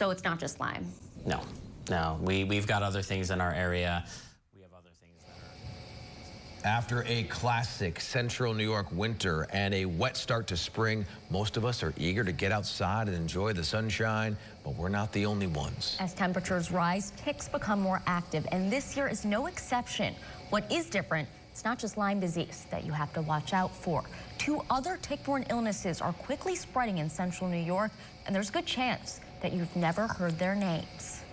So it's not just Lyme. No, no. We've got other things in our area. We have other things that are... After a classic central New York winter and a wet start to spring, most of us are eager to get outside and enjoy the sunshine, but we're not the only ones. As temperatures rise, ticks become more active, and this year is no exception. What is different, it's not just Lyme disease that you have to watch out for. 2 other tick-borne illnesses are quickly spreading in central New York, and there's a good chance that you've never heard their names.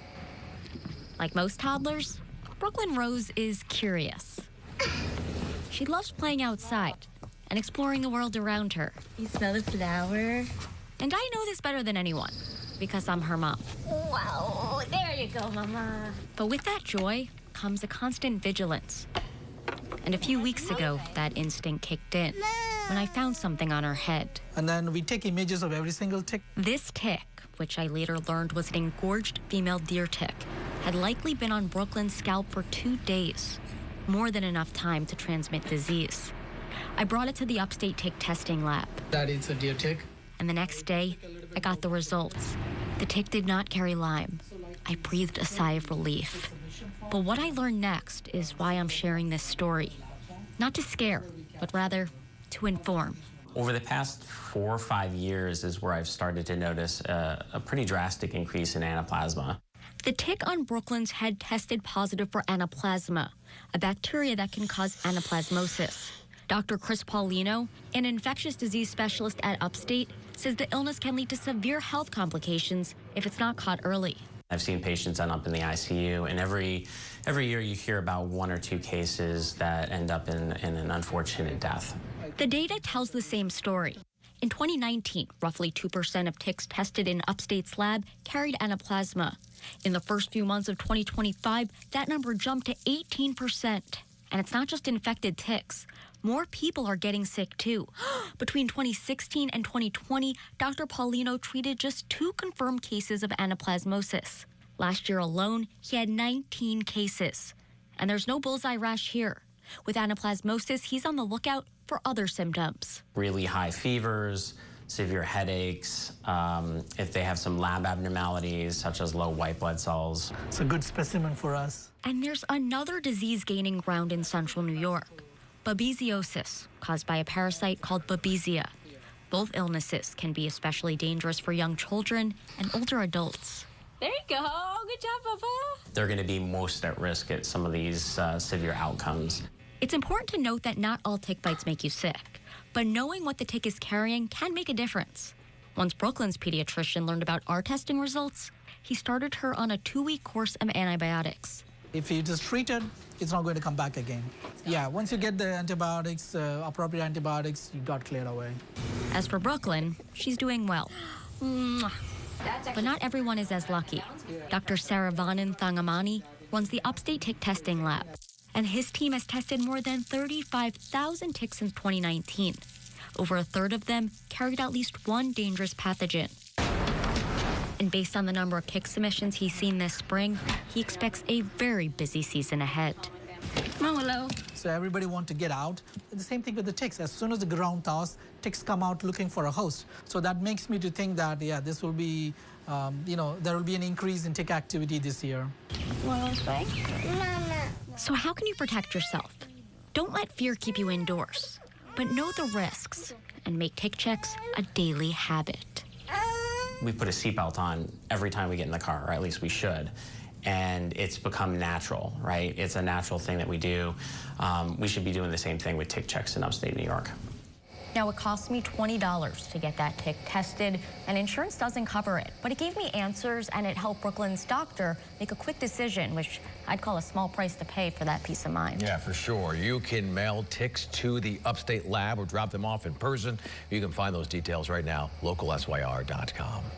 Like most toddlers, Brooklyn Rose is curious. She loves playing outside and exploring the world around her. You smell the flower? And I know this better than anyone because I'm her mom. Wow, there you go, Mama. But with that joy comes a constant vigilance. And a few weeks ago, that instinct kicked in when I found something on her head. And then we take images of every single tick. This tick, which I later learned was an engorged female deer tick, had likely been on Brooklyn's scalp for 2 days, more than enough time to transmit disease. I brought it to the upstate tick testing lab. That is a deer tick. And the next day, I got the results. The tick did not carry Lyme. I breathed a sigh of relief. But what I learned next is why I'm sharing this story. Not to scare, but rather to inform. Over the past 4 or 5 years is where I've started to notice a pretty drastic increase in anaplasma. The tick on Brooklyn's head tested positive for anaplasma, a bacteria that can cause anaplasmosis. Dr. Chris Paulino, an infectious disease specialist at Upstate, says the illness can lead to severe health complications if it's not caught early. I've seen patients end up in the ICU, and every year you hear about 1 or 2 cases that end up in an unfortunate death. The data tells the same story. In 2019, roughly 2% of ticks tested in Upstate's lab carried anaplasma. In the first few months of 2025, that number jumped to 18%. And it's not just infected ticks. More people are getting sick, too. Between 2016 and 2020, Dr. Paulino treated just 2 confirmed cases of anaplasmosis. Last year alone, he had 19 cases. And there's no bullseye rash here. With anaplasmosis, he's on the lookout for other symptoms. Really high fevers, severe headaches, if they have some lab abnormalities, such as low white blood cells. It's a good specimen for us. And there's another disease gaining ground in central New York, babesiosis, caused by a parasite called Babesia. Both illnesses can be especially dangerous for young children and older adults. There you go. Good job, Papa. They're going to be most at risk at some of these severe outcomes. It's important to note that not all tick bites make you sick, but knowing what the tick is carrying can make a difference. Once Brooklyn's pediatrician learned about our testing results, he started her on a 2-week course of antibiotics. If you just treat it, it's not going to come back again. Yeah, once you get the antibiotics, appropriate antibiotics, you got cleared away. As for Brooklyn, she's doing well. But not everyone is as lucky. Dr. Saravanan Thangamani runs the Upstate Tick Testing Lab, and his team has tested more than 35,000 ticks since 2019. Over a third of them carried at least 1 dangerous pathogen. And based on the number of tick submissions he's seen this spring, he expects a very busy season ahead. Hello. So everybody wants to get out. The same thing with the ticks. As soon as the ground thaws, ticks come out looking for a host. So that makes me to think that, yeah, this will be, there will be an increase in tick activity this year. So how can you protect yourself? Don't let fear keep you indoors, but know the risks and make tick checks a daily habit. We put a seatbelt on every time we get in the car, or at least we should. And it's become natural, right? It's a natural thing that we do. We should be doing the same thing with tick checks in upstate New York. Now, it cost me $20 to get that tick tested, and insurance doesn't cover it. But it gave me answers, and it helped Brooklyn's doctor make a quick decision, which I'd call a small price to pay for that peace of mind. Yeah, for sure. You can mail ticks to the Upstate Lab or drop them off in person. You can find those details right now, localsyr.com.